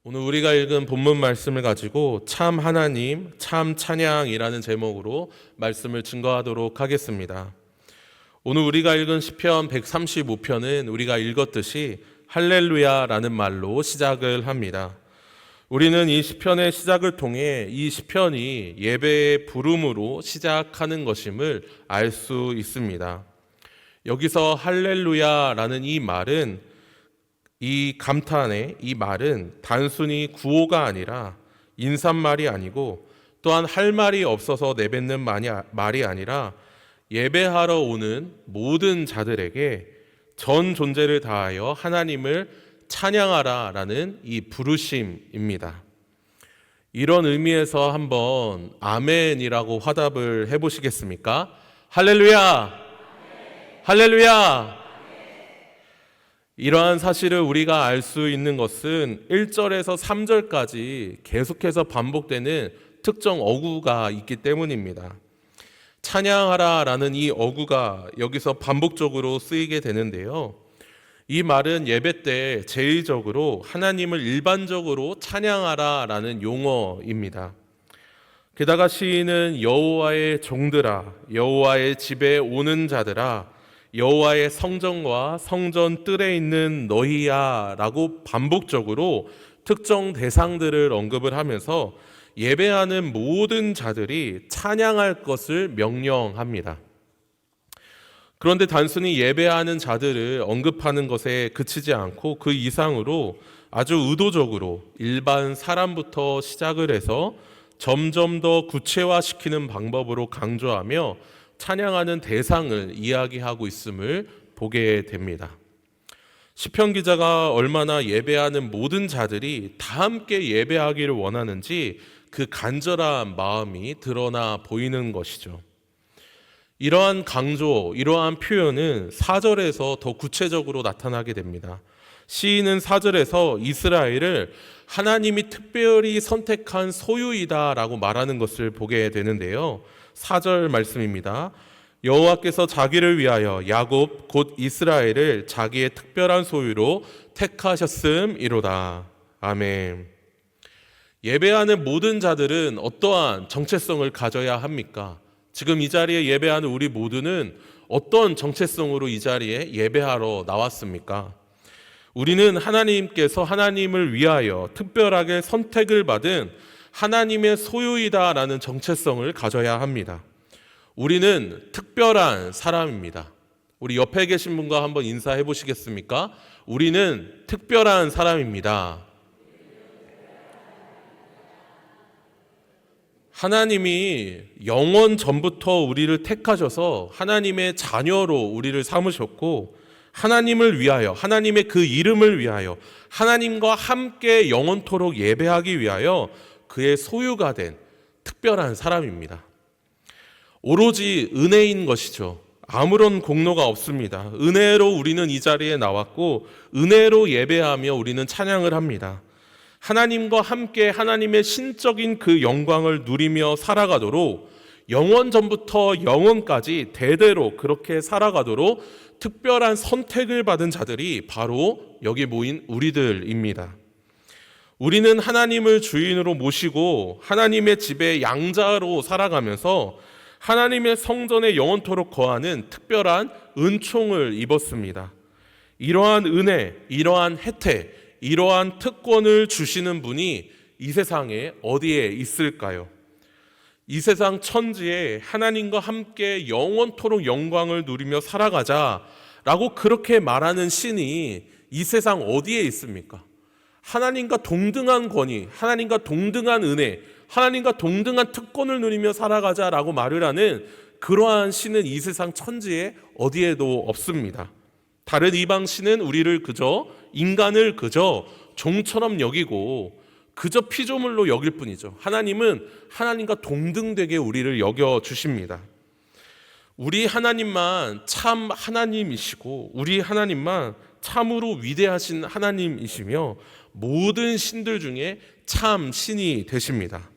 오늘 우리가 읽은 본문 말씀을 가지고 참 하나님, 참 찬양이라는 제목으로 말씀을 증거하도록 하겠습니다. 오늘 우리가 읽은 시편 135편은 우리가 읽었듯이 할렐루야라는 말로 시작을 합니다. 우리는 이 시편의 시작을 통해 이 시편이 예배의 부름으로 시작하는 것임을 알 수 있습니다. 여기서 할렐루야라는 이 말은 이 감탄의 이 말은 단순히 구호가 아니라 인사말이 아니고 또한 할 말이 없어서 내뱉는 말이 아니라 예배하러 오는 모든 자들에게 전 존재를 다하여 하나님을 찬양하라라는 이 부르심입니다. 이런 의미에서 한번 아멘이라고 화답을 해보시겠습니까? 할렐루야! 할렐루야! 이러한 사실을 우리가 알 수 있는 것은 1절에서 3절까지 계속해서 반복되는 특정 어구가 있기 때문입니다. 찬양하라 라는 이 어구가 여기서 반복적으로 쓰이게 되는데요. 이 말은 예배 때 제의적으로 하나님을 일반적으로 찬양하라 라는 용어입니다. 게다가 시인은 여호와의 종들아, 여호와의 집에 오는 자들아, 여호와의 성전과 성전 뜰에 있는 너희야 라고 반복적으로 특정 대상들을 언급을 하면서 예배하는 모든 자들이 찬양할 것을 명령합니다. 그런데 단순히 예배하는 자들을 언급하는 것에 그치지 않고 그 이상으로 아주 의도적으로 일반 사람부터 시작을 해서 점점 더 구체화시키는 방법으로 강조하며 찬양하는 대상을 이야기하고 있음을 보게 됩니다. 시편 기자가 얼마나 예배하는 모든 자들이 다 함께 예배하기를 원하는지 그 간절한 마음이 드러나 보이는 것이죠. 이러한 강조, 이러한 표현은 4절에서 더 구체적으로 나타나게 됩니다. 시인은 4절에서 이스라엘을 하나님이 특별히 선택한 소유이다라고 말하는 것을 보게 되는데요. 4절 말씀입니다. 여호와께서 자기를 위하여 야곱 곧 이스라엘을 자기의 특별한 소유로 택하셨음이로다. 아멘. 예배하는 모든 자들은 어떠한 정체성을 가져야 합니까? 지금 이 자리에 예배하는 우리 모두는 어떤 정체성으로 이 자리에 예배하러 나왔습니까? 우리는 하나님께서 하나님을 위하여 특별하게 선택을 받은 하나님의 소유이다라는 정체성을 가져야 합니다. 우리는 특별한 사람입니다. 우리 옆에 계신 분과 한번 인사해 보시겠습니까? 우리는 특별한 사람입니다. 하나님이 영원 전부터 우리를 택하셔서 하나님의 자녀로 우리를 삼으셨고 하나님을 위하여, 하나님의 그 이름을 위하여, 하나님과 함께 영원토록 예배하기 위하여 그의 소유가 된 특별한 사람입니다. 오로지 은혜인 것이죠. 아무런 공로가 없습니다. 은혜로 우리는 이 자리에 나왔고 은혜로 예배하며 우리는 찬양을 합니다. 하나님과 함께 하나님의 신적인 그 영광을 누리며 살아가도록 영원 전부터 영원까지 대대로 그렇게 살아가도록 특별한 선택을 받은 자들이 바로 여기 모인 우리들입니다. 우리는 하나님을 주인으로 모시고 하나님의 집에 양자로 살아가면서 하나님의 성전에 영원토록 거하는 특별한 은총을 입었습니다. 이러한 은혜, 이러한 혜택, 이러한 특권을 주시는 분이 이 세상에 어디에 있을까요? 이 세상 천지에 하나님과 함께 영원토록 영광을 누리며 살아가자라고 그렇게 말하는 신이 이 세상 어디에 있습니까? 하나님과 동등한 권위, 하나님과 동등한 은혜, 하나님과 동등한 특권을 누리며 살아가자라고 말을 하는 그러한 신은 이 세상 천지에 어디에도 없습니다. 다른 이방 신은 우리를 그저 인간을 그저 종처럼 여기고 그저 피조물로 여길 뿐이죠. 하나님은 하나님과 동등되게 우리를 여겨주십니다. 우리 하나님만 참 하나님이시고 우리 하나님만 참으로 위대하신 하나님이시며 모든 신들 중에 참 신이 되십니다.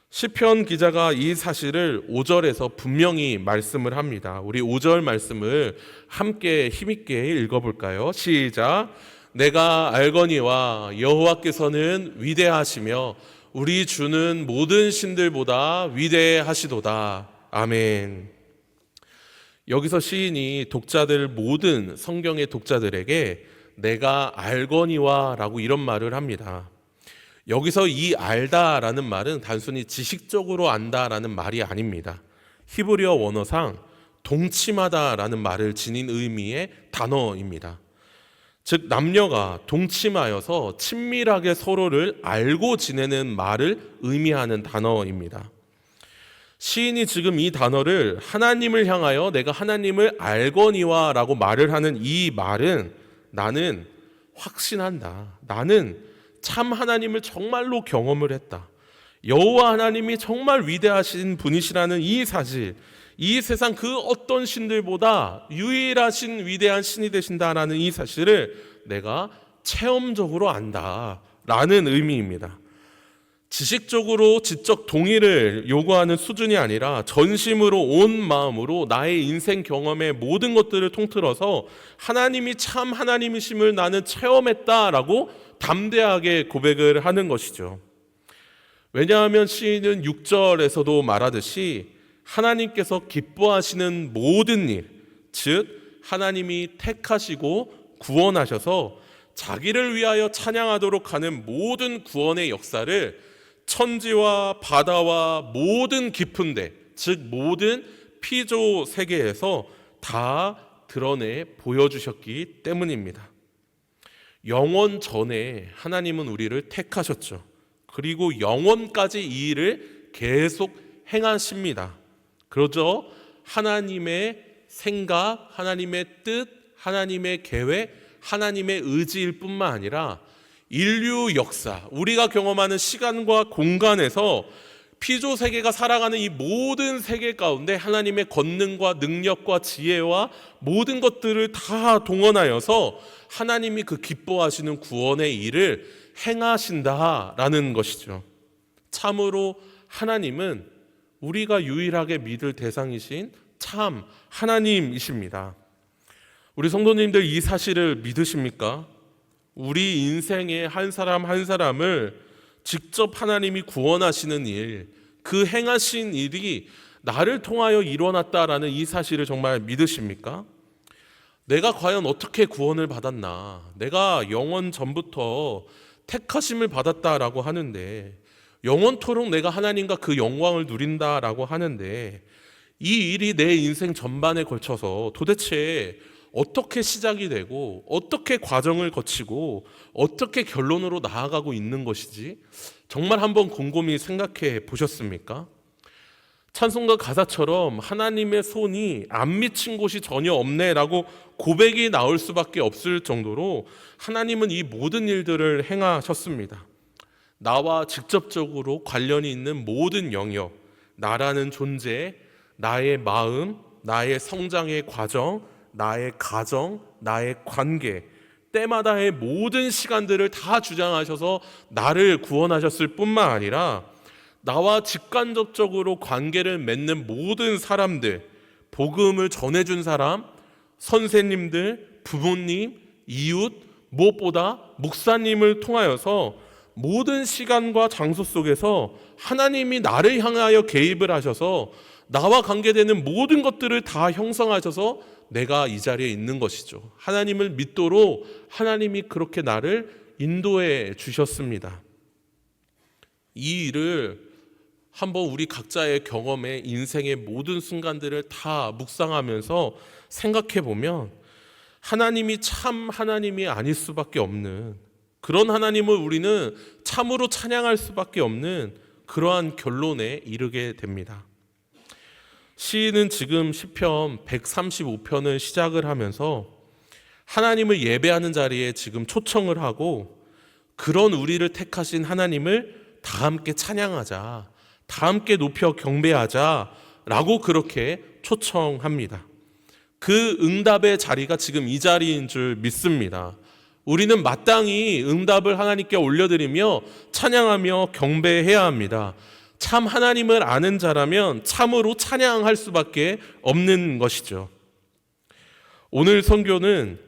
시편 기자가 이 사실을 5절에서 분명히 말씀을 합니다. 우리 5절 말씀을 함께 힘있게 읽어볼까요? 시작. 내가 알거니와 여호와께서는 위대하시며 우리 주는 모든 신들보다 위대하시도다. 아멘. 여기서 시인이 독자들, 모든 성경의 독자들에게 내가 알거니와 라고 이런 말을 합니다. 여기서 이 알다라는 말은 단순히 지식적으로 안다라는 말이 아닙니다. 히브리어 원어상 동침하다라는 말을 지닌 의미의 단어입니다. 즉 남녀가 동침하여서 친밀하게 서로를 알고 지내는 말을 의미하는 단어입니다. 시인이 지금 이 단어를 하나님을 향하여 내가 하나님을 알거니와 라고 말을 하는 이 말은 나는 확신한다. 나는 참 하나님을 정말로 경험을 했다. 여호와 하나님이 정말 위대하신 분이시라는 이 사실, 이 세상 그 어떤 신들보다 유일하신 위대한 신이 되신다라는 이 사실을 내가 체험적으로 안다라는 의미입니다. 지식적으로 지적 동의를 요구하는 수준이 아니라 전심으로 온 마음으로 나의 인생 경험의 모든 것들을 통틀어서 하나님이 참 하나님이심을 나는 체험했다라고 담대하게 고백을 하는 것이죠. 왜냐하면 시인은 6절에서도 말하듯이 하나님께서 기뻐하시는 모든 일, 즉 하나님이 택하시고 구원하셔서 자기를 위하여 찬양하도록 하는 모든 구원의 역사를 천지와 바다와 모든 깊은 데, 즉 모든 피조 세계에서 다 드러내 보여주셨기 때문입니다. 영원 전에 하나님은 우리를 택하셨죠. 그리고 영원까지 이 일을 계속 행하십니다. 그러죠. 하나님의 생각, 하나님의 뜻, 하나님의 계획, 하나님의 의지일 뿐만 아니라 인류 역사, 우리가 경험하는 시간과 공간에서 피조 세계가 살아가는 이 모든 세계 가운데 하나님의 권능과 능력과 지혜와 모든 것들을 다 동원하여서 하나님이 그 기뻐하시는 구원의 일을 행하신다라는 것이죠. 참으로 하나님은 우리가 유일하게 믿을 대상이신 참 하나님이십니다. 우리 성도님들 이 사실을 믿으십니까? 우리 인생의 한 사람 한 사람을 직접 하나님이 구원하시는 일, 그 행하신 일이 나를 통하여 일어났다라는 이 사실을 정말 믿으십니까? 내가 과연 어떻게 구원을 받았나? 내가 영원 전부터 택하심을 받았다라고 하는데, 영원토록 내가 하나님과 그 영광을 누린다라고 하는데, 이 일이 내 인생 전반에 걸쳐서 도대체 어떻게 시작이 되고 어떻게 과정을 거치고 어떻게 결론으로 나아가고 있는 것이지 정말 한번 곰곰이 생각해 보셨습니까? 찬송가 가사처럼 하나님의 손이 안 미친 곳이 전혀 없네라고 고백이 나올 수밖에 없을 정도로 하나님은 이 모든 일들을 행하셨습니다. 나와 직접적으로 관련이 있는 모든 영역, 나라는 존재, 나의 마음, 나의 성장의 과정, 나의 가정, 나의 관계, 때마다의 모든 시간들을 다 주장하셔서 나를 구원하셨을 뿐만 아니라 나와 직간접적으로 관계를 맺는 모든 사람들, 복음을 전해준 사람, 선생님들, 부모님, 이웃, 무엇보다 목사님을 통하여서 모든 시간과 장소 속에서 하나님이 나를 향하여 개입을 하셔서 나와 관계되는 모든 것들을 다 형성하셔서 내가 이 자리에 있는 것이죠. 하나님을 믿도록 하나님이 그렇게 나를 인도해 주셨습니다. 이 일을 한번 우리 각자의 경험에 인생의 모든 순간들을 다 묵상하면서 생각해 보면 하나님이 참 하나님이 아닐 수밖에 없는, 그런 하나님을 우리는 참으로 찬양할 수밖에 없는 그러한 결론에 이르게 됩니다. 시인은 지금 시편 135편을 시작을 하면서 하나님을 예배하는 자리에 지금 초청을 하고, 그런 우리를 택하신 하나님을 다 함께 찬양하자, 다 함께 높여 경배하자 라고 그렇게 초청합니다. 그 응답의 자리가 지금 이 자리인 줄 믿습니다. 우리는 마땅히 응답을 하나님께 올려드리며 찬양하며 경배해야 합니다. 참 하나님을 아는 자라면 참으로 찬양할 수밖에 없는 것이죠. 오늘 선교는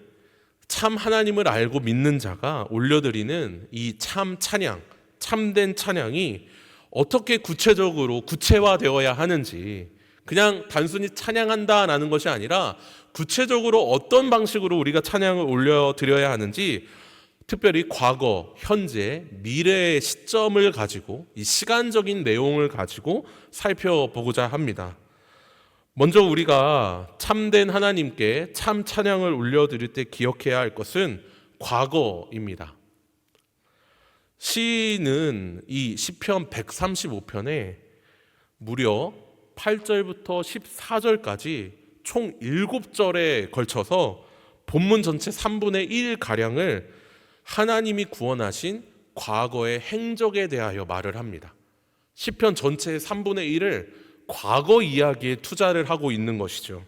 참 하나님을 알고 믿는 자가 올려드리는 이 참 찬양, 참된 찬양이 어떻게 구체적으로 구체화되어야 하는지, 그냥 단순히 찬양한다라는 것이 아니라 구체적으로 어떤 방식으로 우리가 찬양을 올려드려야 하는지, 특별히 과거, 현재, 미래의 시점을 가지고 이 시간적인 내용을 가지고 살펴보고자 합니다. 먼저 우리가 참된 하나님께 참 찬양을 올려드릴 때 기억해야 할 것은 과거입니다. 시인은 이 시편 135편에 무려 8절부터 14절까지 총 7절에 걸쳐서 본문 전체 3분의 1가량을 하나님이 구원하신 과거의 행적에 대하여 말을 합니다. 시편 전체의 3분의 1을 과거 이야기에 투자를 하고 있는 것이죠.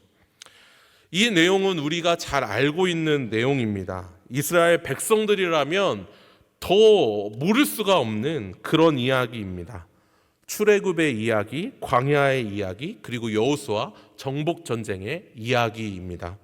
이 내용은 우리가 잘 알고 있는 내용입니다. 이스라엘 백성들이라면 더 모를 수가 없는 그런 이야기입니다. 출애굽의 이야기, 광야의 이야기, 그리고 여호수아 정복 전쟁의 이야기입니다.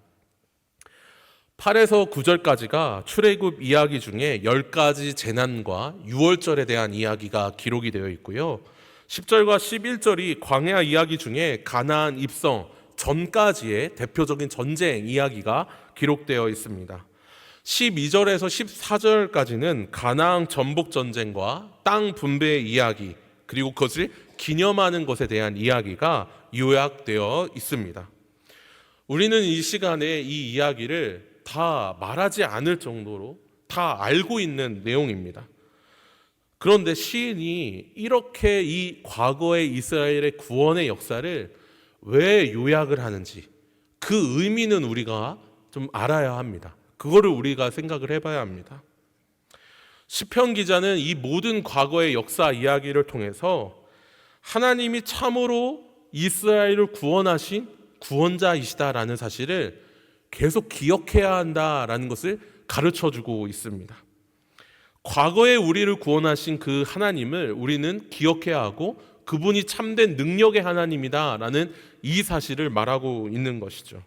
8에서 9절까지가 출애굽 이야기 중에 10가지 재난과 유월절에 대한 이야기가 기록이 되어 있고요. 10절과 11절이 광야 이야기 중에 가나안 입성 전까지의 대표적인 전쟁 이야기가 기록되어 있습니다. 12절에서 14절까지는 가나안 전복 전쟁과 땅 분배의 이야기, 그리고 그것을 기념하는 것에 대한 이야기가 요약되어 있습니다. 우리는 이 시간에 이 이야기를 다 말하지 않을 정도로 다 알고 있는 내용입니다. 그런데 시인이 이렇게 이 과거의 이스라엘의 구원의 역사를 왜 요약을 하는지, 그 의미는 우리가 좀 알아야 합니다. 그거를 우리가 생각을 해봐야 합니다. 시편 기자는 이 모든 과거의 역사 이야기를 통해서 하나님이 참으로 이스라엘을 구원하신 구원자이시다라는 사실을 계속 기억해야 한다라는 것을 가르쳐주고 있습니다. 과거에 우리를 구원하신 그 하나님을 우리는 기억해야 하고 그분이 참된 능력의 하나님이다라는 이 사실을 말하고 있는 것이죠.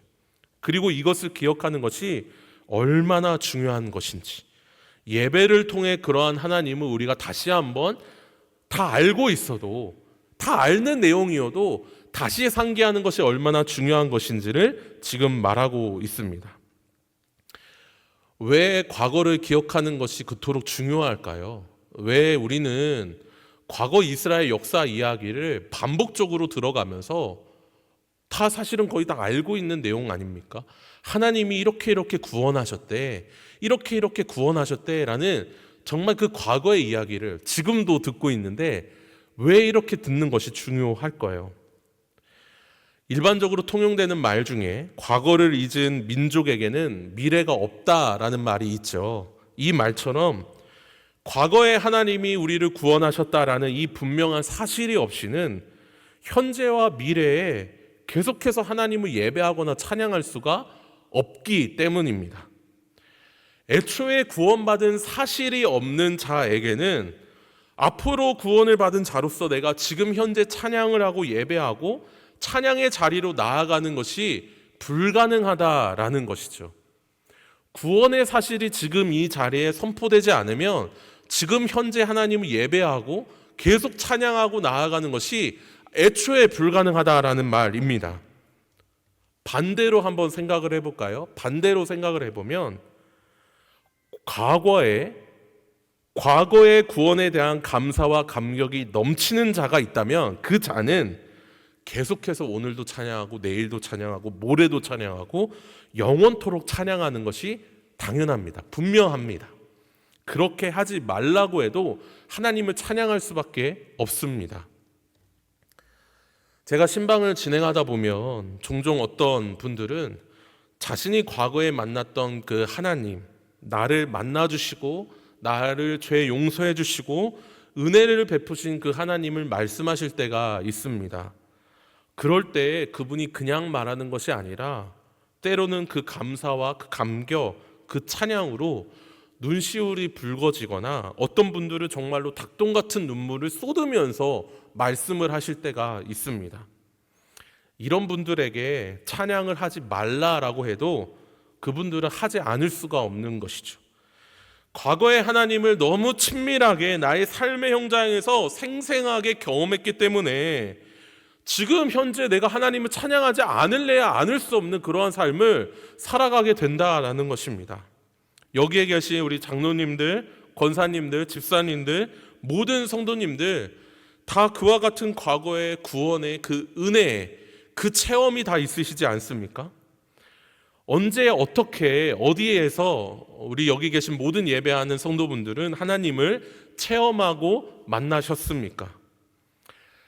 그리고 이것을 기억하는 것이 얼마나 중요한 것인지, 예배를 통해 그러한 하나님을 우리가 다시 한번 다 알고 있어도, 다 아는 내용이어도 다시 상기하는 것이 얼마나 중요한 것인지를 지금 말하고 있습니다. 왜 과거를 기억하는 것이 그토록 중요할까요? 왜 우리는 과거 이스라엘 역사 이야기를 반복적으로 들어가면서 다 사실은 거의 다 알고 있는 내용 아닙니까? 하나님이 이렇게 구원하셨대, 이렇게 구원하셨대라는 정말 그 과거의 이야기를 지금도 듣고 있는데 왜 이렇게 듣는 것이 중요할까요? 일반적으로 통용되는 말 중에 과거를 잊은 민족에게는 미래가 없다라는 말이 있죠. 이 말처럼 과거에 하나님이 우리를 구원하셨다라는 이 분명한 사실이 없이는 현재와 미래에 계속해서 하나님을 예배하거나 찬양할 수가 없기 때문입니다. 애초에 구원받은 사실이 없는 자에게는 앞으로 구원을 받은 자로서 내가 지금 현재 찬양을 하고 예배하고 찬양의 자리로 나아가는 것이 불가능하다라는 것이죠. 구원의 사실이 지금 이 자리에 선포되지 않으면 지금 현재 하나님을 예배하고 계속 찬양하고 나아가는 것이 애초에 불가능하다라는 말입니다. 반대로 한번 생각을 해볼까요? 반대로 생각을 해보면 과거의 구원에 대한 감사와 감격이 넘치는 자가 있다면 그 자는 계속해서 오늘도 찬양하고 내일도 찬양하고 모레도 찬양하고 영원토록 찬양하는 것이 당연합니다. 분명합니다. 그렇게 하지 말라고 해도 하나님을 찬양할 수밖에 없습니다. 제가 신방을 진행하다 보면 종종 어떤 분들은 자신이 과거에 만났던 그 하나님, 나를 만나주시고 나를 죄 용서해 주시고 은혜를 베푸신 그 하나님을 말씀하실 때가 있습니다. 그럴 때 그분이 그냥 말하는 것이 아니라 때로는 그 감사와 그 감격, 그 찬양으로 눈시울이 붉어지거나 어떤 분들은 정말로 닭똥 같은 눈물을 쏟으면서 말씀을 하실 때가 있습니다. 이런 분들에게 찬양을 하지 말라라고 해도 그분들은 하지 않을 수가 없는 것이죠. 과거에 하나님을 너무 친밀하게 나의 삶의 현장에서 생생하게 경험했기 때문에 지금 현재 내가 하나님을 찬양하지 않을래야 않을 수 없는 그러한 삶을 살아가게 된다라는 것입니다. 여기에 계신 우리 장로님들, 권사님들, 집사님들, 모든 성도님들 다 그와 같은 과거의 구원의 그 은혜, 그 체험이 다 있으시지 않습니까? 언제 어떻게 어디에서 우리 여기 계신 모든 예배하는 성도분들은 하나님을 체험하고 만나셨습니까?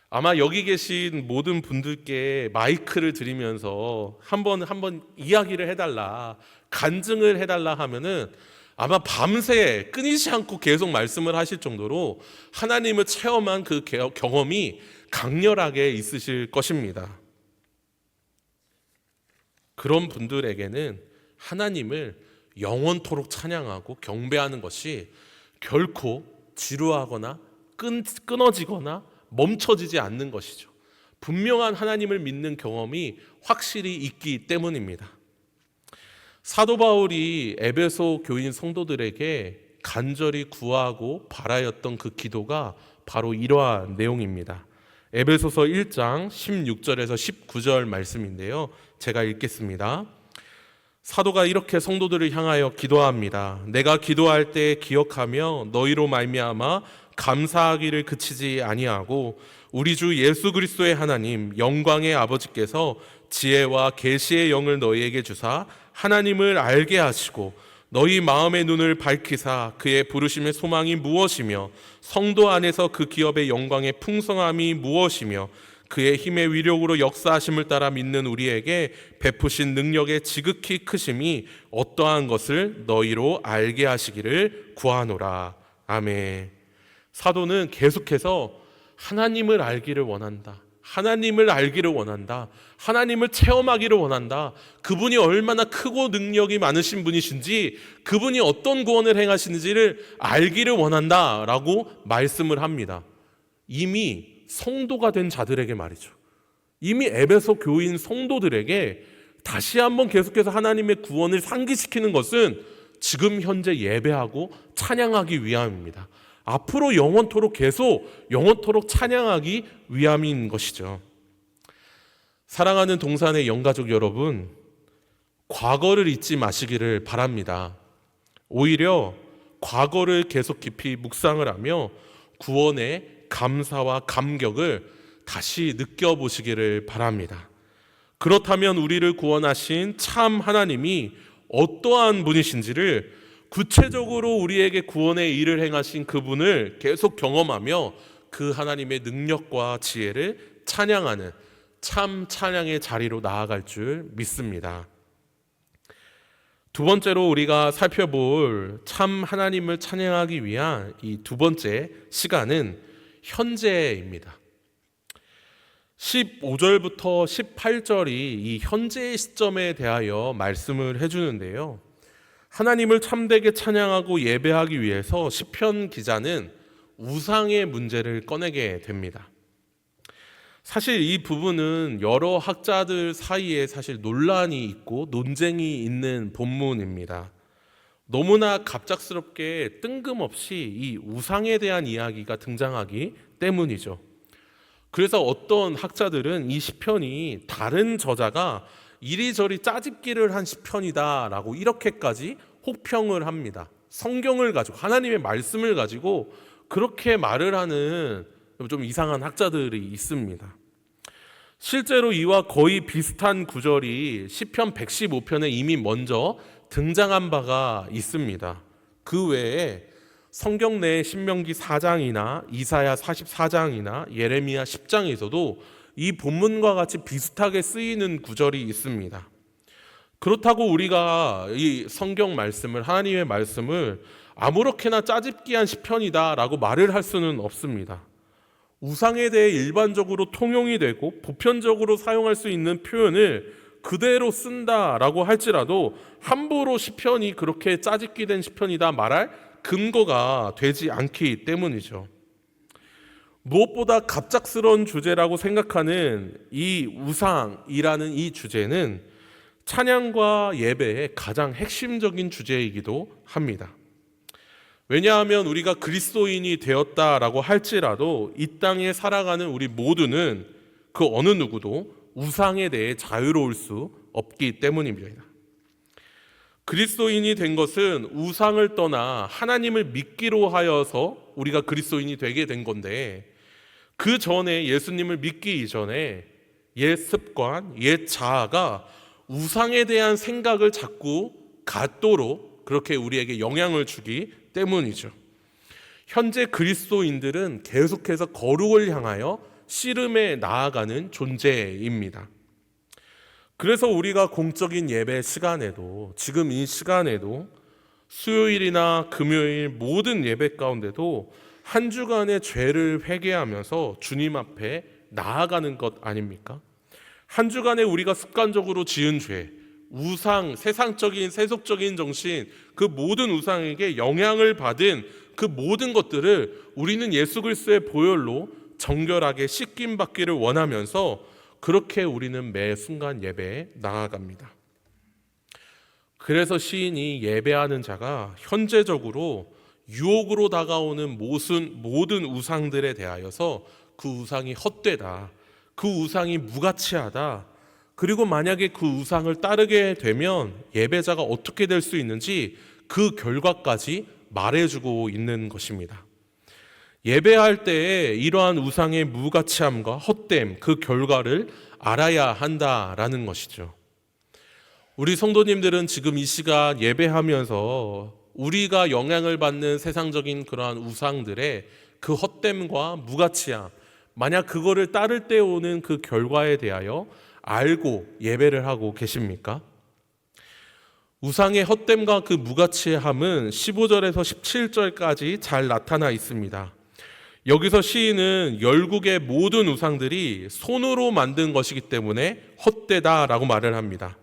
아마 여기 계신 모든 분들께 마이크를 드리면서 한번 이야기를 해달라, 간증을 해달라 하면은 아마 밤새 끊이지 않고 계속 말씀을 하실 정도로 하나님을 체험한 그 경험이 강렬하게 있으실 것입니다. 그런 분들에게는 하나님을 영원토록 찬양하고 경배하는 것이 결코 지루하거나 끊어지거나 멈춰지지 않는 것이죠. 분명한 하나님을 믿는 경험이 확실히 있기 때문입니다. 사도 바울이 에베소 교인 성도들에게 간절히 구하고 바라였던 그 기도가 바로 이러한 내용입니다. 에베소서 1장 16절에서 19절 말씀인데요, 제가 읽겠습니다. 사도가 이렇게 성도들을 향하여 기도합니다. 내가 기도할 때 기억하며 너희로 말미암아 감사하기를 그치지 아니하고 우리 주 예수 그리스도의 하나님 영광의 아버지께서 지혜와 계시의 영을 너희에게 주사 하나님을 알게 하시고 너희 마음의 눈을 밝히사 그의 부르심의 소망이 무엇이며 성도 안에서 그 기업의 영광의 풍성함이 무엇이며 그의 힘의 위력으로 역사하심을 따라 믿는 우리에게 베푸신 능력의 지극히 크심이 어떠한 것을 너희로 알게 하시기를 구하노라. 아멘. 사도는 계속해서 하나님을 알기를 원한다. 하나님을 알기를 원한다. 하나님을 체험하기를 원한다. 그분이 얼마나 크고 능력이 많으신 분이신지, 그분이 어떤 구원을 행하시는지를 알기를 원한다 라고 말씀을 합니다. 이미 성도가 된 자들에게 말이죠. 이미 에베소 교인 성도들에게 다시 한번 계속해서 하나님의 구원을 상기시키는 것은 지금 현재 예배하고 찬양하기 위함입니다. 앞으로 영원토록 계속 영원토록 찬양하기 위함인 것이죠. 사랑하는 동산의 영가족 여러분, 과거를 잊지 마시기를 바랍니다. 오히려 과거를 계속 깊이 묵상을 하며 구원의 감사와 감격을 다시 느껴보시기를 바랍니다. 그렇다면 우리를 구원하신 참 하나님이 어떠한 분이신지를 구체적으로 우리에게 구원의 일을 행하신 그분을 계속 경험하며 그 하나님의 능력과 지혜를 찬양하는 참 찬양의 자리로 나아갈 줄 믿습니다. 두 번째로 우리가 살펴볼 참 하나님을 찬양하기 위한 이 두 번째 시간은 현재입니다. 15절부터 18절이 이 현재의 시점에 대하여 말씀을 해주는데요, 하나님을 참되게 찬양하고 예배하기 위해서 시편 기자는 우상의 문제를 꺼내게 됩니다. 사실 이 부분은 여러 학자들 사이에 사실 논란이 있고 논쟁이 있는 본문입니다. 너무나 갑작스럽게 뜬금없이 이 우상에 대한 이야기가 등장하기 때문이죠. 그래서 어떤 학자들은 이 시편이 다른 저자가 이리저리 짜집기를 한 시편이다라고 이렇게까지 혹평을 합니다. 성경을 가지고, 하나님의 말씀을 가지고 그렇게 말을 하는 좀 이상한 학자들이 있습니다. 실제로 이와 거의 비슷한 구절이 시편 115편에 이미 먼저 등장한 바가 있습니다. 그 외에 성경 내 신명기 4장이나 이사야 44장이나 예레미야 10장에서도 이 본문과 같이 비슷하게 쓰이는 구절이 있습니다. 그렇다고 우리가 이 성경 말씀을, 하나님의 말씀을 아무렇게나 짜집기한 시편이다 라고 말을 할 수는 없습니다. 우상에 대해 일반적으로 통용이 되고 보편적으로 사용할 수 있는 표현을 그대로 쓴다라고 할지라도 함부로 시편이 그렇게 짜집기된 시편이다 말할 근거가 되지 않기 때문이죠. 무엇보다 갑작스러운 주제라고 생각하는 이 우상이라는 이 주제는 찬양과 예배의 가장 핵심적인 주제이기도 합니다. 왜냐하면 우리가 그리스도인이 되었다라고 할지라도 이 땅에 살아가는 우리 모두는 그 어느 누구도 우상에 대해 자유로울 수 없기 때문입니다. 그리스도인이 된 것은 우상을 떠나 하나님을 믿기로 하여서 우리가 그리스도인이 되게 된 건데, 그 전에 예수님을 믿기 이전에 옛 습관, 옛 자아가 우상에 대한 생각을 자꾸 갖도록 그렇게 우리에게 영향을 주기 때문이죠. 현재 그리스도인들은 계속해서 거룩을 향하여 씨름해 나아가는 존재입니다. 그래서 우리가 공적인 예배 시간에도, 지금 이 시간에도, 수요일이나 금요일 모든 예배 가운데도 한 주간의 죄를 회개하면서 주님 앞에 나아가는 것 아닙니까? 한 주간에 우리가 습관적으로 지은 죄, 우상, 세상적인 세속적인 정신, 그 모든 우상에게 영향을 받은 그 모든 것들을 우리는 예수 그리스도의 보혈로 정결하게 씻김 받기를 원하면서 그렇게 우리는 매 순간 예배에 나아갑니다. 그래서 시인이 예배하는 자가 현재적으로 유혹으로 다가오는 모든 우상들에 대하여서 그 우상이 헛되다, 그 우상이 무가치하다, 그리고 만약에 그 우상을 따르게 되면 예배자가 어떻게 될 수 있는지 그 결과까지 말해주고 있는 것입니다. 예배할 때에 이러한 우상의 무가치함과 헛됨, 그 결과를 알아야 한다라는 것이죠. 우리 성도님들은 지금 이 시간 예배하면서 우리가 영향을 받는 세상적인 그러한 우상들의 그 헛됨과 무가치함, 만약 그거를 따를 때 오는 그 결과에 대하여 알고 예배를 하고 계십니까? 우상의 헛됨과 그 무가치함은 15절에서 17절까지 잘 나타나 있습니다. 여기서 시인은 열국의 모든 우상들이 손으로 만든 것이기 때문에 헛되다라고 말을 합니다.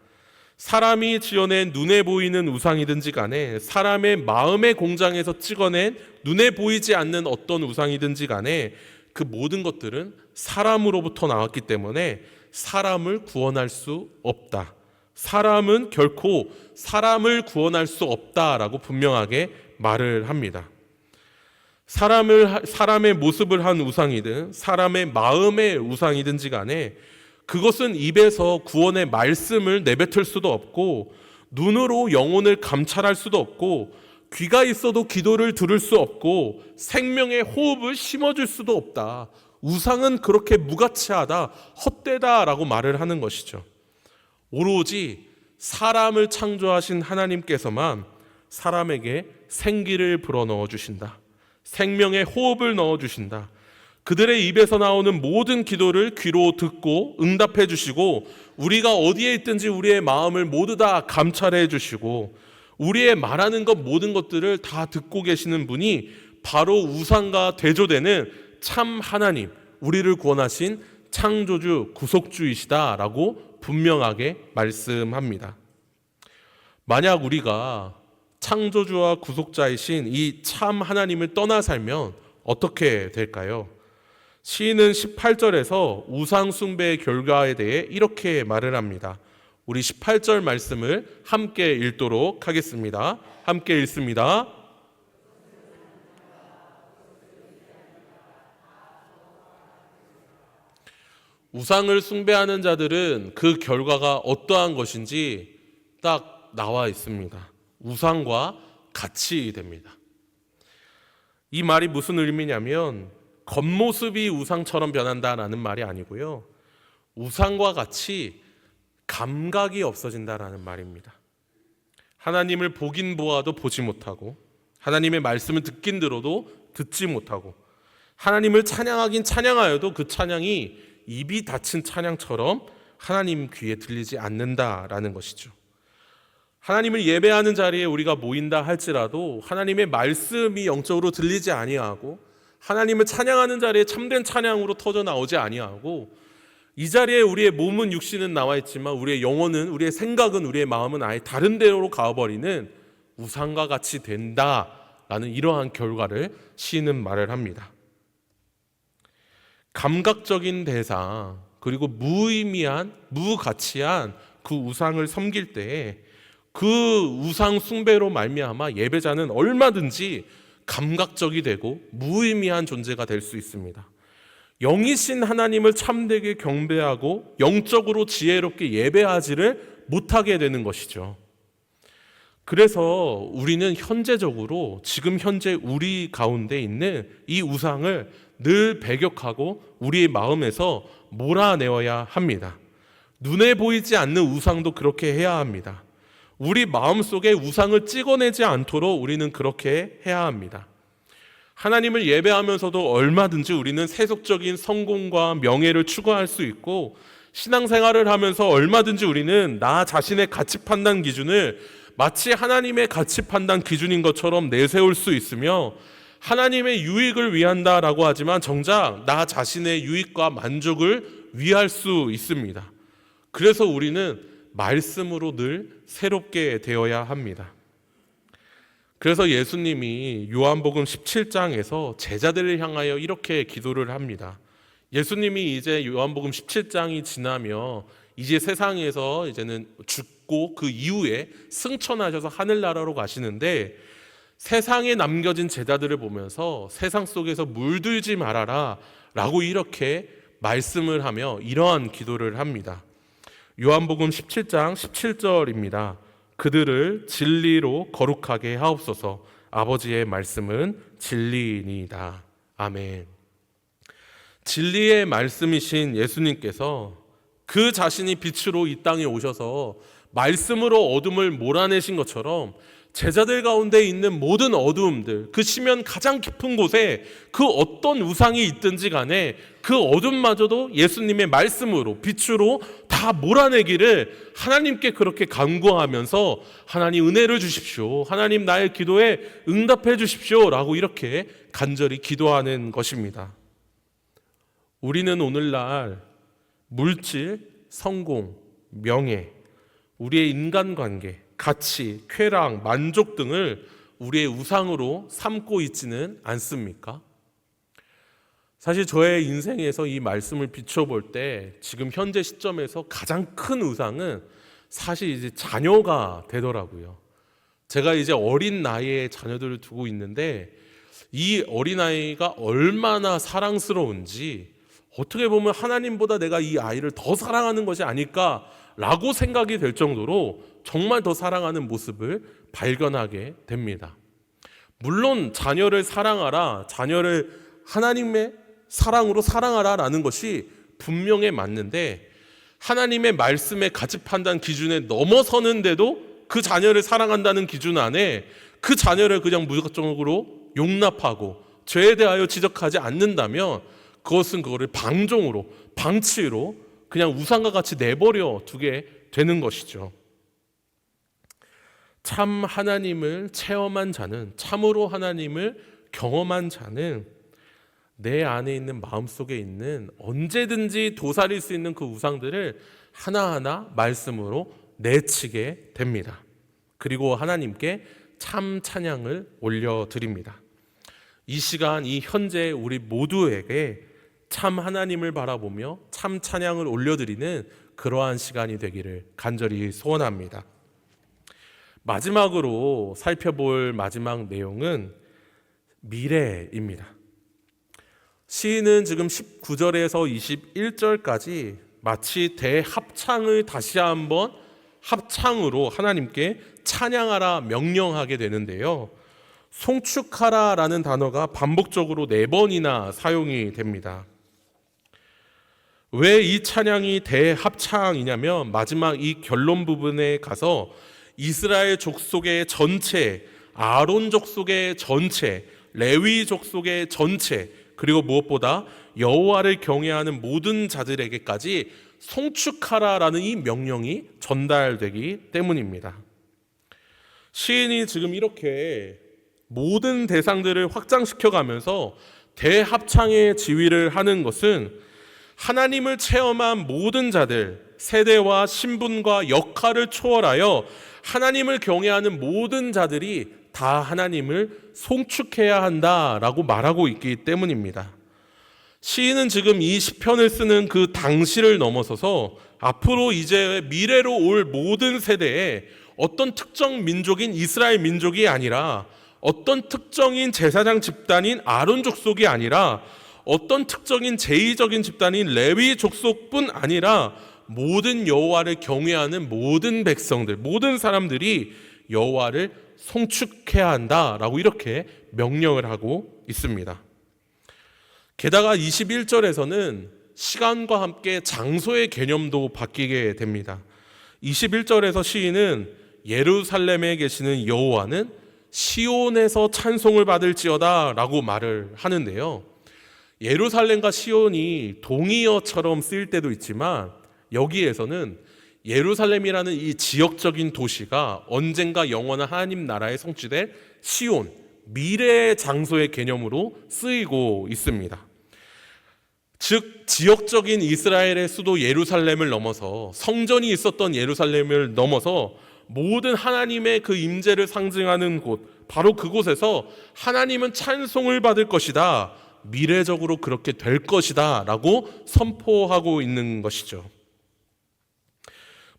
사람이 지어낸 눈에 보이는 우상이든지 간에, 사람의 마음의 공장에서 찍어낸 눈에 보이지 않는 어떤 우상이든지 간에 그 모든 것들은 사람으로부터 나왔기 때문에 사람을 구원할 수 없다. 사람은 결코 사람을 구원할 수 없다라고 분명하게 말을 합니다. 사람의 모습을 한 우상이든 사람의 마음의 우상이든지 간에 그것은 입에서 구원의 말씀을 내뱉을 수도 없고, 눈으로 영혼을 감찰할 수도 없고, 귀가 있어도 기도를 들을 수 없고, 생명의 호흡을 심어줄 수도 없다. 우상은 그렇게 무가치하다, 헛되다라고 말을 하는 것이죠. 오로지 사람을 창조하신 하나님께서만 사람에게 생기를 불어넣어 주신다. 생명의 호흡을 넣어주신다. 그들의 입에서 나오는 모든 기도를 귀로 듣고 응답해 주시고, 우리가 어디에 있든지 우리의 마음을 모두 다 감찰해 주시고, 우리의 말하는 것 모든 것들을 다 듣고 계시는 분이 바로 우상과 대조되는 참 하나님, 우리를 구원하신 창조주 구속주이시다라고 분명하게 말씀합니다. 만약 우리가 창조주와 구속자이신 이 참 하나님을 떠나 살면 어떻게 될까요? 시인은 18절에서 우상 숭배의 결과에 대해 이렇게 말을 합니다. 우리 18절 말씀을 함께 읽도록 하겠습니다. 함께 읽습니다. 우상을 숭배하는 자들은 그 결과가 어떠한 것인지 딱 나와 있습니다. 우상과 같이 됩니다. 이 말이 무슨 의미냐면 겉모습이 우상처럼 변한다라는 말이 아니고요, 우상과 같이 감각이 없어진다라는 말입니다. 하나님을 보긴 보아도 보지 못하고, 하나님의 말씀을 듣긴 들어도 듣지 못하고, 하나님을 찬양하긴 찬양하여도 그 찬양이 입이 닫힌 찬양처럼 하나님 귀에 들리지 않는다라는 것이죠. 하나님을 예배하는 자리에 우리가 모인다 할지라도 하나님의 말씀이 영적으로 들리지 아니하고, 하나님을 찬양하는 자리에 참된 찬양으로 터져 나오지 아니하고, 이 자리에 우리의 몸은 육신은 나와 있지만 우리의 영혼은, 우리의 생각은, 우리의 마음은 아예 다른 데로 가버리는 우상과 같이 된다라는 이러한 결과를 시인은 말을 합니다. 감각적인 대상, 그리고 무의미한, 무가치한 그 우상을 섬길 때 그 우상 숭배로 말미암아 예배자는 얼마든지 감각적이 되고 무의미한 존재가 될 수 있습니다. 영이신 하나님을 참되게 경배하고 영적으로 지혜롭게 예배하지를 못하게 되는 것이죠. 그래서 우리는 현재적으로 지금 현재 우리 가운데 있는 이 우상을 늘 배격하고 우리의 마음에서 몰아내어야 합니다. 눈에 보이지 않는 우상도 그렇게 해야 합니다. 우리 마음속에 우상을 찍어내지 않도록 우리는 그렇게 해야 합니다. 하나님을 예배하면서도 얼마든지 우리는 세속적인 성공과 명예를 추구할 수 있고, 신앙생활을 하면서 얼마든지 우리는 나 자신의 가치 판단 기준을 마치 하나님의 가치 판단 기준인 것처럼 내세울 수 있으며, 하나님의 유익을 위한다라고 하지만 정작 나 자신의 유익과 만족을 위할 수 있습니다. 그래서 우리는 말씀으로 늘 새롭게 되어야 합니다. 그래서 예수님이 요한복음 17장에서 제자들을 향하여 이렇게 기도를 합니다. 예수님이 이제 요한복음 17장이 지나며 이제 세상에서 이제는 죽고 그 이후에 승천하셔서 하늘나라로 가시는데, 세상에 남겨진 제자들을 보면서 세상 속에서 물들지 말아라 라고 이렇게 말씀을 하며 이러한 기도를 합니다. 요한복음 17장 17절입니다. 그들을 진리로 거룩하게 하옵소서. 아버지의 말씀은 진리이니이다. 아멘. 진리의 말씀이신 예수님께서 그 자신이 빛으로 이 땅에 오셔서 말씀으로 어둠을 몰아내신 것처럼 제자들 가운데 있는 모든 어두움들, 그 시면 가장 깊은 곳에 그 어떤 우상이 있든지 간에 그 어둠마저도 예수님의 말씀으로, 빛으로 다 몰아내기를 하나님께 그렇게 간구하면서 하나님 은혜를 주십시오, 하나님 나의 기도에 응답해 주십시오 라고 이렇게 간절히 기도하는 것입니다. 우리는 오늘날 물질, 성공, 명예, 우리의 인간관계, 가치, 쾌락, 만족 등을 우리의 우상으로 삼고 있지는 않습니까? 사실 저의 인생에서 이 말씀을 비춰볼 때 지금 현재 시점에서 가장 큰 우상은 사실 이제 자녀가 되더라고요. 제가 이제 어린 나이에 자녀들을 두고 있는데 이 어린아이가 얼마나 사랑스러운지, 어떻게 보면 하나님보다 내가 이 아이를 더 사랑하는 것이 아닐까라고 생각이 될 정도로 정말 더 사랑하는 모습을 발견하게 됩니다. 물론 자녀를 사랑하라, 자녀를 하나님의 사랑으로 사랑하라 라는 것이 분명히 맞는데, 하나님의 말씀의 가치 판단 기준에 넘어서는데도 그 자녀를 사랑한다는 기준 안에 그 자녀를 그냥 무조건적으로 용납하고 죄에 대하여 지적하지 않는다면 그것은 그거를 방종으로, 방치로 그냥 우상과 같이 내버려 두게 되는 것이죠. 참 하나님을 체험한 자는, 참으로 하나님을 경험한 자는 내 안에 있는, 마음속에 있는 언제든지 도사릴 수 있는 그 우상들을 하나하나 말씀으로 내치게 됩니다. 그리고 하나님께 참 찬양을 올려드립니다. 이 시간, 이 현재 우리 모두에게 참 하나님을 바라보며 참 찬양을 올려드리는 그러한 시간이 되기를 간절히 소원합니다. 마지막으로 살펴볼 마지막 내용은 미래입니다. 시인은 지금 19절에서 21절까지 마치 대합창을 다시 한번 합창으로 하나님께 찬양하라 명령하게 되는데요, 송축하라 라는 단어가 반복적으로 4번이나 사용이 됩니다. 왜 이 찬양이 대합창이냐면, 마지막 이 결론 부분에 가서 이스라엘 족속의 전체, 아론 족속의 전체, 레위 족속의 전체, 그리고 무엇보다 여호와를 경외하는 모든 자들에게까지 송축하라라는 이 명령이 전달되기 때문입니다. 시인이 지금 이렇게 모든 대상들을 확장시켜가면서 대합창의 지휘를 하는 것은 하나님을 체험한 모든 자들, 세대와 신분과 역할을 초월하여 하나님을 경외하는 모든 자들이 다 하나님을 송축해야 한다라고 말하고 있기 때문입니다. 시인은 지금 이 시편을 쓰는 그 당시를 넘어서서 앞으로 이제 미래로 올 모든 세대에 어떤 특정 민족인 이스라엘 민족이 아니라 어떤 특정인 제사장 집단인 아론 족속이 아니라 어떤 특정인 제의적인 집단인 레위 족속뿐 아니라 모든 여호와를 경외하는 모든 백성들, 모든 사람들이 여호와를 송축해야 한다라고 이렇게 명령을 하고 있습니다. 게다가 21절에서는 시간과 함께 장소의 개념도 바뀌게 됩니다. 21절에서 시인은 예루살렘에 계시는 여호와는 시온에서 찬송을 받을지어다 라고 말을 하는데요. 예루살렘과 시온이 동의어처럼 쓰일 때도 있지만 여기에서는 예루살렘이라는 이 지역적인 도시가 언젠가 영원한 하나님 나라에 성취될 시온, 미래의 장소의 개념으로 쓰이고 있습니다. 즉 지역적인 이스라엘의 수도 예루살렘을 넘어서 성전이 있었던 예루살렘을 넘어서 모든 하나님의 그 임재를 상징하는 곳, 바로 그곳에서 하나님은 찬송을 받을 것이다, 미래적으로 그렇게 될 것이다 라고 선포하고 있는 것이죠.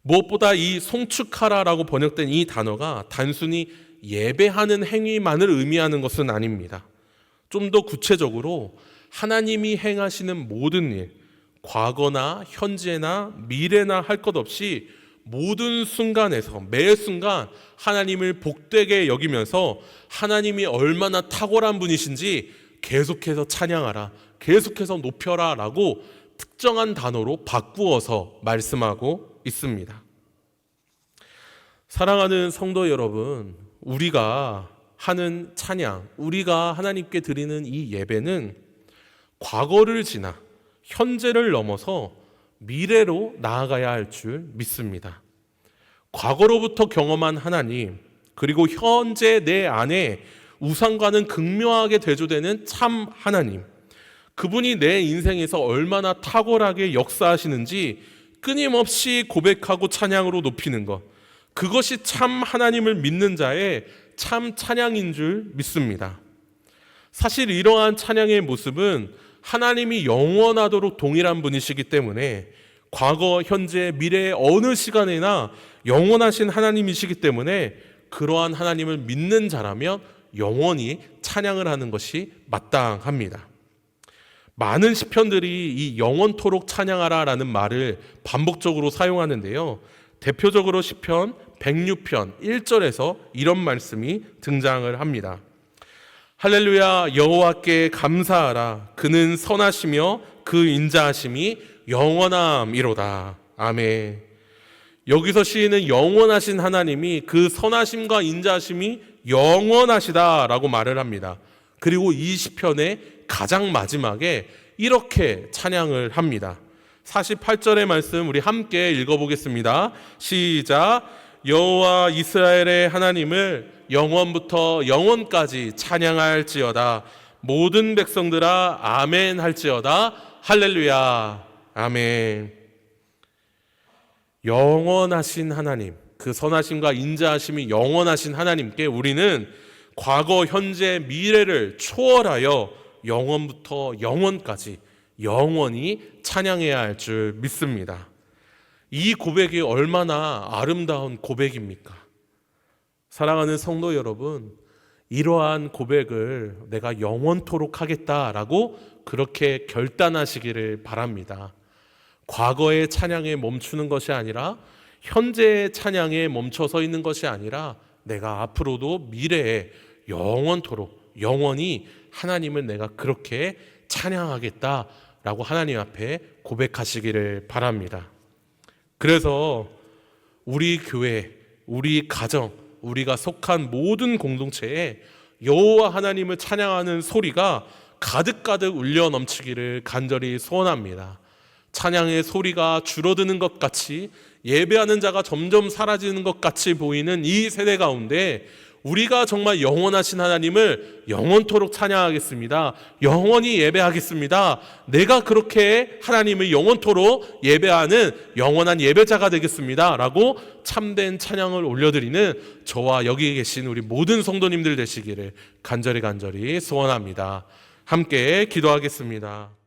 무엇보다 이 송축하라라고 번역된 이 단어가 단순히 예배하는 행위만을 의미하는 것은 아닙니다. 좀 더 구체적으로 하나님이 행하시는 모든 일, 과거나 현재나 미래나 할 것 없이 모든 순간에서 매 순간 하나님을 복되게 여기면서 하나님이 얼마나 탁월한 분이신지 계속해서 찬양하라, 계속해서 높여라 라고 특정한 단어로 바꾸어서 말씀하고 있습니다. 사랑하는 성도 여러분, 우리가 하는 찬양, 우리가 하나님께 드리는 이 예배는 과거를 지나 현재를 넘어서 미래로 나아가야 할 줄 믿습니다. 과거로부터 경험한 하나님, 그리고 현재 내 안에 우상과는 극명하게 대조되는 참 하나님, 그분이 내 인생에서 얼마나 탁월하게 역사하시는지 끊임없이 고백하고 찬양으로 높이는 것, 그것이 참 하나님을 믿는 자의 참 찬양인 줄 믿습니다. 사실 이러한 찬양의 모습은 하나님이 영원하도록 동일한 분이시기 때문에 과거, 현재, 미래의 어느 시간에나 영원하신 하나님이시기 때문에 그러한 하나님을 믿는 자라면 영원히 찬양을 하는 것이 마땅합니다. 많은 시편들이 이 영원토록 찬양하라 라는 말을 반복적으로 사용하는데요. 대표적으로 시편 106편 1절에서 이런 말씀이 등장을 합니다. 할렐루야, 여호와께 감사하라. 그는 선하시며 그 인자하심이 영원함이로다. 아멘. 여기서 시인은 영원하신 하나님이 그 선하심과 인자하심이 영원하시다라고 말을 합니다. 그리고 이 시편의 가장 마지막에 이렇게 찬양을 합니다. 48절의 말씀 우리 함께 읽어보겠습니다. 시작. 여호와 이스라엘의 하나님을 영원부터 영원까지 찬양할지어다. 모든 백성들아 아멘 할지어다. 할렐루야. 아멘. 영원하신 하나님, 그 선하심과 인자하심이 영원하신 하나님께 우리는 과거, 현재, 미래를 초월하여 영원부터 영원까지 영원히 찬양해야 할 줄 믿습니다. 이 고백이 얼마나 아름다운 고백입니까? 사랑하는 성도 여러분, 이러한 고백을 내가 영원토록 하겠다라고 그렇게 결단하시기를 바랍니다. 과거의 찬양에 멈추는 것이 아니라 현재의 찬양에 멈춰서 있는 것이 아니라 내가 앞으로도 미래에 영원토록 영원히 하나님을 내가 그렇게 찬양하겠다라고 하나님 앞에 고백하시기를 바랍니다. 그래서 우리 교회, 우리 가정, 우리가 속한 모든 공동체에 여호와 하나님을 찬양하는 소리가 가득가득 울려 넘치기를 간절히 소원합니다. 찬양의 소리가 줄어드는 것 같이, 예배하는 자가 점점 사라지는 것 같이 보이는 이 세대 가운데 우리가 정말 영원하신 하나님을 영원토록 찬양하겠습니다. 영원히 예배하겠습니다. 내가 그렇게 하나님을 영원토록 예배하는 영원한 예배자가 되겠습니다 라고 참된 찬양을 올려드리는 저와 여기 계신 우리 모든 성도님들 되시기를 간절히 소원합니다. 함께 기도하겠습니다.